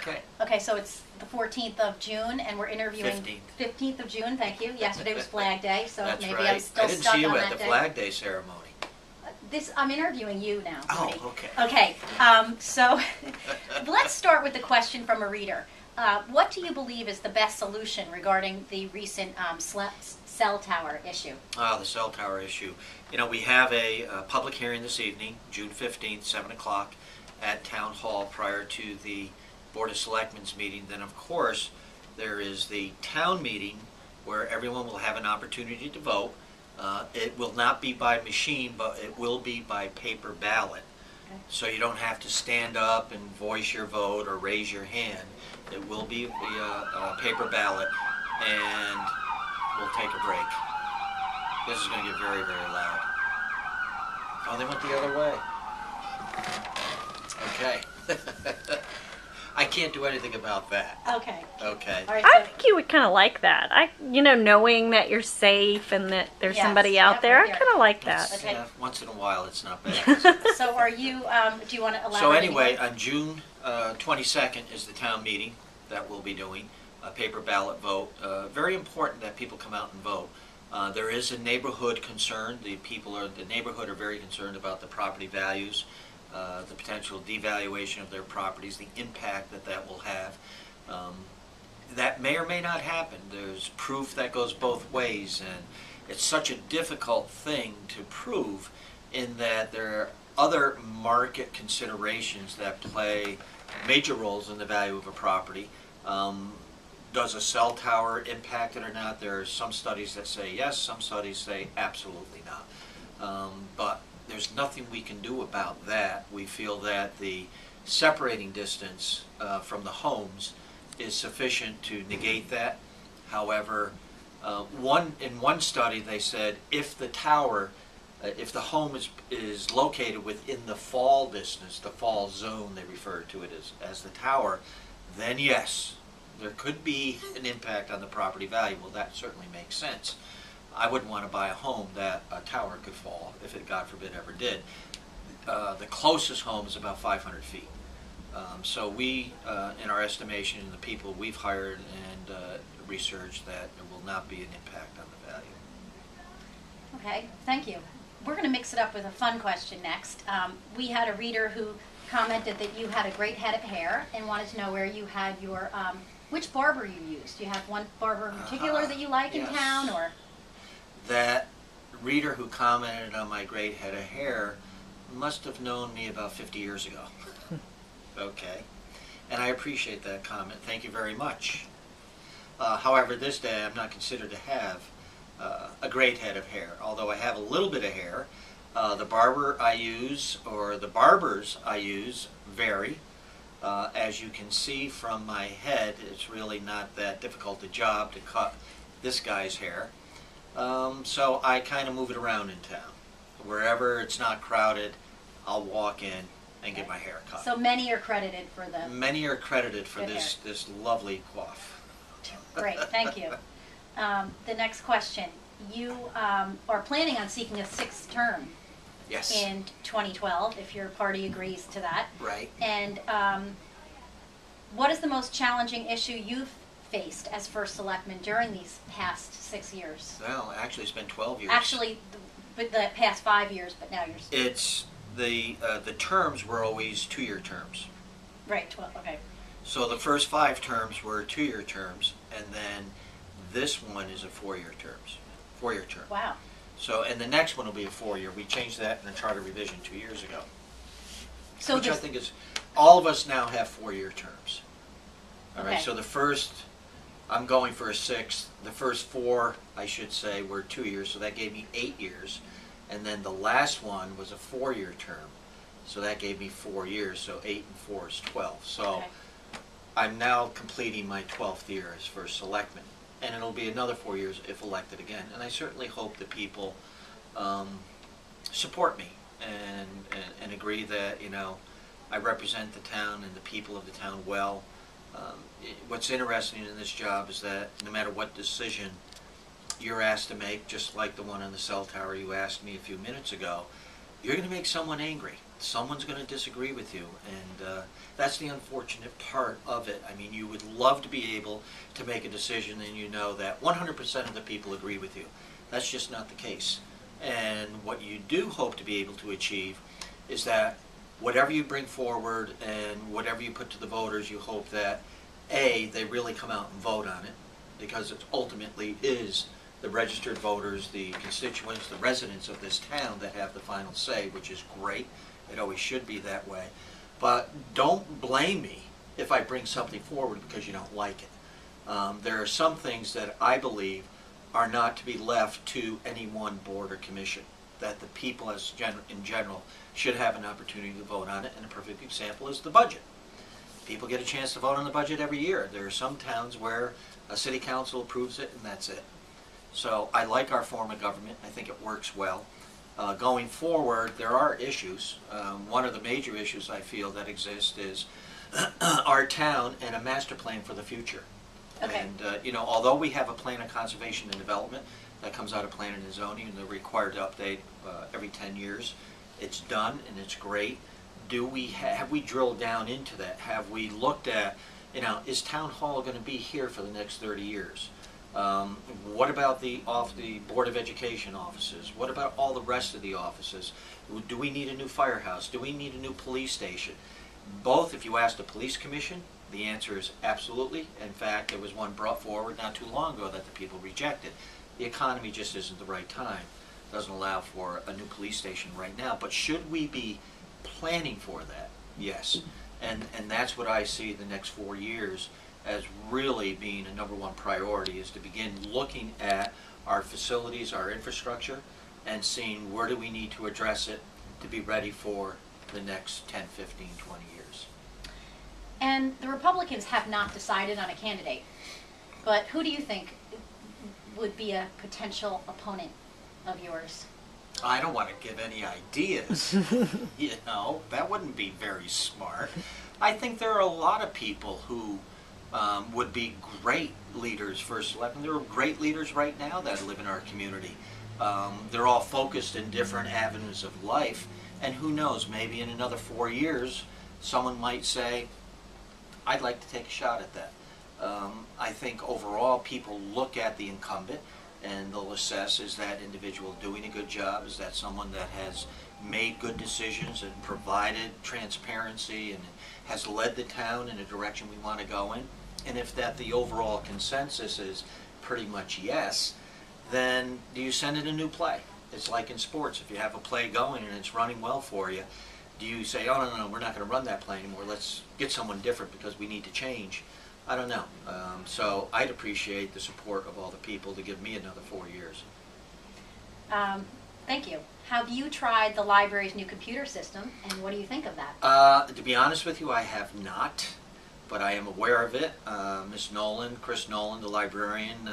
Okay. Okay, so it's the 14th of June, and we're interviewing 15th of June. Thank you. Yesterday was Flag Day, so That's maybe right. I'm still I didn't stuck see you on at that the day. Flag Day ceremony. I'm interviewing you now. Oh, Rudy. okay. Okay, so let's start with the question from a reader. What do you believe is the best solution regarding the recent cell tower issue? The cell tower issue. You know, we have a public hearing this evening, June 15th, 7 o'clock, at Town Hall prior to the Board of Selectmen's meeting. Then, of course, there is the town meeting where everyone will have an opportunity to vote. It will not be by machine, but it will be by paper ballot. Okay. So you don't have to stand up and voice your vote or raise your hand. It will be a paper ballot, and we'll take a break. This is going to get very, very loud. Oh, they went the other way. Okay. I can't do anything about that. Okay. Okay. All right, I think you would kind of like that. Knowing that you're safe and that there's somebody out there, I kind of like that. Okay. Once in a while, it's not bad. So are you, do you want to elaborate? So anyway, anymore? on June 22nd is the town meeting that we'll be doing, a paper ballot vote. Very important that people come out and vote. There is a neighborhood concern. The neighborhood are very concerned about the property values, the potential devaluation of their properties, the impact that will have. That may or may not happen. There's proof that goes both ways, and it's such a difficult thing to prove in that there are other market considerations that play major roles in the value of a property. Does a cell tower impact it or not? There are some studies that say yes, some studies say absolutely not. But there's nothing we can do about that. We feel that the separating distance from the homes is sufficient to negate that. However, in one study they said if the tower, if the home is located within the fall distance, the fall zone they refer to it as the tower, then yes, there could be an impact on the property value. Well, that certainly makes sense. I wouldn't want to buy a home that a tower could fall, if it, God forbid, ever did. The closest home is about 500 feet. So we, in our estimation, and the people we've hired and researched, that there will not be an impact on the value. Okay, thank you. We're going to mix it up with a fun question next. We had a reader who commented that you had a great head of hair and wanted to know where you had your, which barber you used. Do you have one barber in particular that you like in town, or? That reader who commented on my great head of hair must have known me about 50 years ago. Okay. And I appreciate that comment. Thank you very much. However, this day I'm not considered to have a great head of hair, although I have a little bit of hair. The barber I use, or the barbers I use, vary. As you can see from my head, it's really not that difficult a job to cut this guy's hair. So I kind of move it around in town. Wherever it's not crowded, I'll walk in and get my hair cut. So many are credited for the... Many are credited for this lovely coif. Great, thank you. The next question. You are planning on seeking a sixth term. Yes. In 2012, if your party agrees to that. Right. And what is the most challenging issue you've faced as first selectman during these past 6 years? Well, actually it's been 12 years. Actually, the past 5 years, but now you're... It's the terms were always 2-year terms. Right, 12, okay. So the first 5 terms were 2-year terms, and then this one is a 4-year term. Wow. So, and the next one will be a 4-year. We changed that in the charter revision 2 years ago. So which I think is, all of us now have 4-year terms. All right, Okay. so the first, I'm going for a 6th. The first 4, I should say, were 2 years, so that gave me 8 years. And then the last one was a 4-year term, so that gave me 4 years, so 8 and 4 is 12. So Okay. I'm now completing my 12th year as first selectman. And it'll be another 4 years if elected again. And I certainly hope that people support me and agree that, you know, I represent the town and the people of the town well. What's interesting in this job is that no matter what decision you're asked to make, just like the one on the cell tower you asked me a few minutes ago, you're going to make someone angry. someone's going to disagree with you, and that's the unfortunate part of it. I mean, you would love to be able to make a decision and you know that 100% of the people agree with you. That's just not the case. And what you do hope to be able to achieve is that whatever you bring forward and whatever you put to the voters, you hope that A, they really come out and vote on it, because it ultimately is the registered voters, the constituents, the residents of this town that have the final say, which is great. It always should be that way. But don't blame me if I bring something forward because you don't like it. There are some things that I believe are not to be left to any one board or commission, that the people in general should have an opportunity to vote on it, and a perfect example is the budget. People get a chance to vote on the budget every year. There are some towns where a city council approves it and that's it. So I like our form of government. I think it works well. Going forward, there are issues. One of the major issues I feel that exist is our town and a master plan for the future. Okay. And you know, although we have a plan of conservation and development that comes out of planning and zoning, and they're required to update every 10 years, it's done and it's great. Have we drilled down into that? Have we looked at, you know, is town hall going to be here for the next 30 years? What about the Board of Education offices? What about all the rest of the offices? Do we need a new firehouse? Do we need a new police station? Both, if you ask the police commission, the answer is absolutely. In fact, there was one brought forward not too long ago that the people rejected. The economy just isn't the right time. Doesn't allow for a new police station right now. But should we be planning for that? Yes. And that's what I see the next 4 years as really being a #1 priority, is to begin looking at our facilities, our infrastructure, and seeing where do we need to address it to be ready for the next 10, 15, 20 years. And the Republicans have not decided on a candidate, but who do you think would be a potential opponent of yours? I don't want to give any ideas. You know, that wouldn't be very smart. I think there are a lot of people who would be great leaders for selectmen. There are great leaders right now that live in our community. They're all focused in different avenues of life, and who knows, maybe in another 4 years, someone might say, I'd like to take a shot at that. I think overall people look at the incumbent and they'll assess, is that individual doing a good job? Is that someone that has made good decisions and provided transparency and has led the town in a direction we want to go in? And if that the overall consensus is pretty much yes, then do you send in a new play? It's like in sports. If you have a play going and it's running well for you, do you say, oh, no, we're not going to run that play anymore. Let's get someone different because we need to change. I don't know. So I'd appreciate the support of all the people to give me another 4 years. Thank you. Have you tried the library's new computer system, and what do you think of that? To be honest with you, I have not, but I am aware of it. Chris Nolan, the librarian,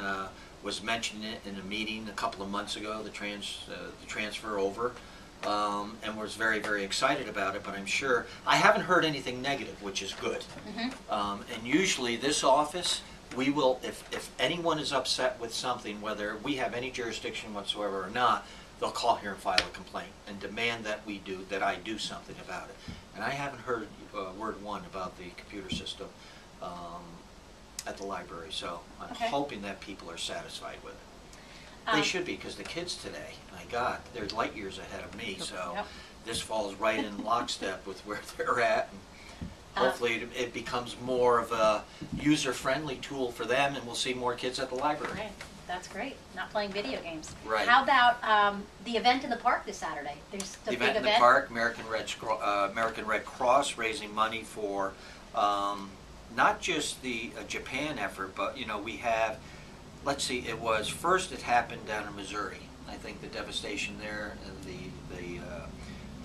was mentioning it in a meeting a couple of months ago, the transfer over, and was very, very excited about it. But I'm sure, I haven't heard anything negative, which is good. Mm-hmm. And usually this office, we will, if anyone is upset with something, whether we have any jurisdiction whatsoever or not, they'll call here and file a complaint and demand that I do something about it. And I haven't heard word one about the computer system at the library, so I'm hoping that people are satisfied with it. They should be, because the kids today, my God, they're light years ahead of me, so this falls right in lockstep with where they're at. And hopefully it becomes more of a user-friendly tool for them, and we'll see more kids at the library. Right. That's great. Not playing video games. Right. How about the event in the park this Saturday? There's the event big in the park, American Red Cross, raising money for not just the Japan effort, but you know, we have, let's see, it happened down in Missouri. I think the devastation there, and the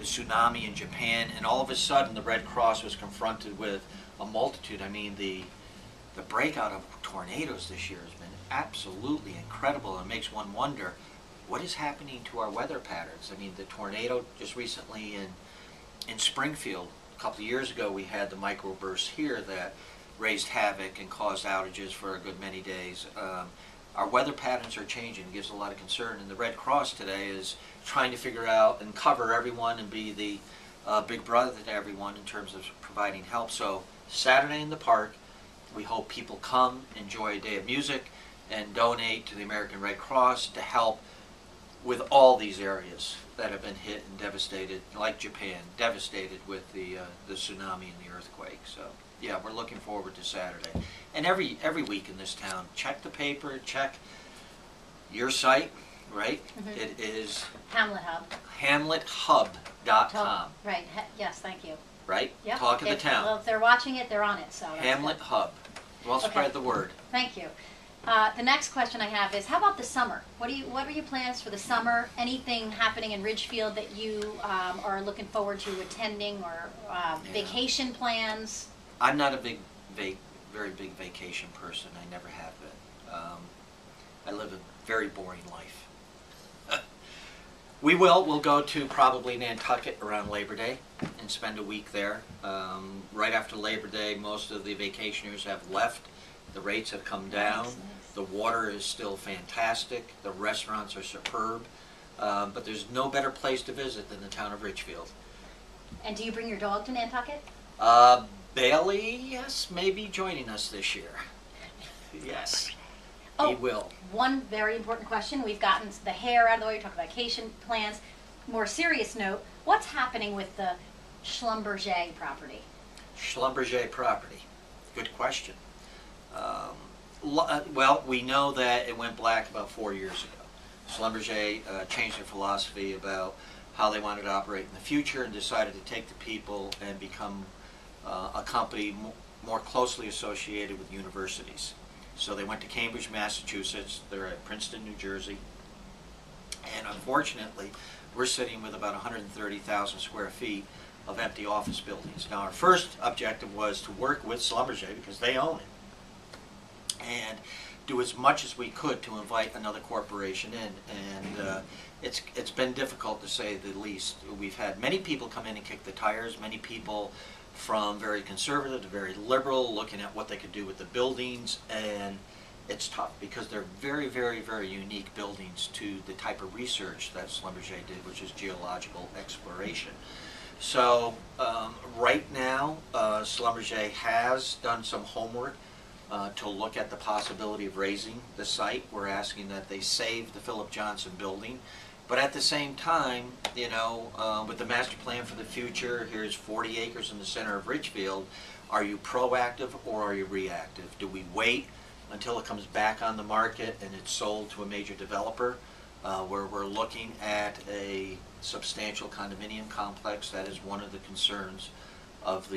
tsunami in Japan, and all of a sudden the Red Cross was confronted with a multitude. I mean, the breakout of tornadoes this year has been absolutely incredible. It makes one wonder, what is happening to our weather patterns? I mean, the tornado just recently in Springfield, a couple of years ago, we had the microburst here that raised havoc and caused outages for a good many days. Our weather patterns are changing. It gives a lot of concern, and the Red Cross today is trying to figure out and cover everyone and be big brother to everyone in terms of providing help. So Saturday in the park, we hope people come, enjoy a day of music, and donate to the American Red Cross to help with all these areas that have been hit and devastated, like Japan, devastated with the tsunami and the earthquake. So yeah, we're looking forward to Saturday. And every week in this town, check the paper, check your site, right? Mhm. It is Hamlet Hub. HamletHub.com, Right. Yes, thank you. right? Yep. Talk of the town. Well, if they're watching it, they're on it. So that's Hamlet good. Hub. Well, Okay. spread the word. Thank you. The next question I have is, how about the summer? What are your plans for the summer? Anything happening in Ridgefield that you are looking forward to attending, or vacation plans? I'm not a very big vacation person. I never have been. I live a very boring life. We'll go to probably Nantucket around Labor Day and spend a week there. Right after Labor Day, most of the vacationers have left. The rates have come down. Nice. The water is still fantastic. The restaurants are superb. But there's no better place to visit than the town of Ridgefield. And do you bring your dog to Nantucket? Bailey, yes, may be joining us this year. Yes, he will. One very important question. We've gotten the hair out of the way. We talked about vacation plans. More serious note, what's happening with the Schlumberger property? Schlumberger property. Good question. Well, we know that it went black about 4 years ago. Schlumberger changed their philosophy about how they wanted to operate in the future and decided to take the people and become a company more closely associated with universities. So they went to Cambridge, Massachusetts. They're at Princeton, New Jersey. And unfortunately, we're sitting with about 130,000 square feet of empty office buildings. Now, our first objective was to work with Schlumberger because they own it, and do as much as we could to invite another corporation in. And it's been difficult, to say the least. We've had many people come in and kick the tires, many people from very conservative to very liberal, looking at what they could do with the buildings, and it's tough because they're very, very, very unique buildings to the type of research that Schlumberger did, which is geological exploration. So right now, Schlumberger has done some homework to look at the possibility of raising the site. We're asking that they save the Philip Johnson building. But at the same time, you know, with the master plan for the future, here's 40 acres in the center of Ridgefield. Are you proactive or are you reactive? Do we wait until it comes back on the market and it's sold to a major developer, where we're looking at a substantial condominium complex? That is one of the concerns of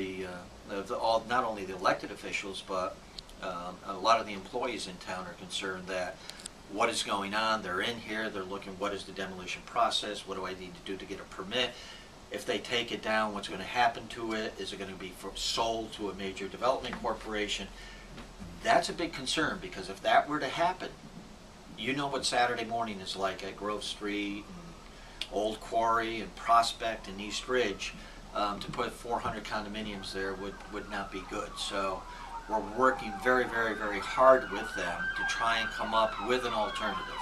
not only the elected officials, but a lot of the employees in town are concerned that what is going on. They're in here, they're looking, what is the demolition process, what do I need to do to get a permit? If they take it down, what's going to happen to it? Is it going to be sold to a major development corporation? That's a big concern, because if that were to happen, you know what Saturday morning is like at Grove Street and Old Quarry and Prospect and East Ridge. To put 400 condominiums there would not be good. So we're working very, very, very hard with them to try and come up with an alternative.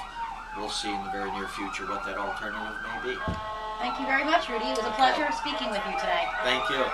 We'll see in the very near future what that alternative may be. Thank you very much, Rudy. It was a pleasure speaking with you today. Thank you.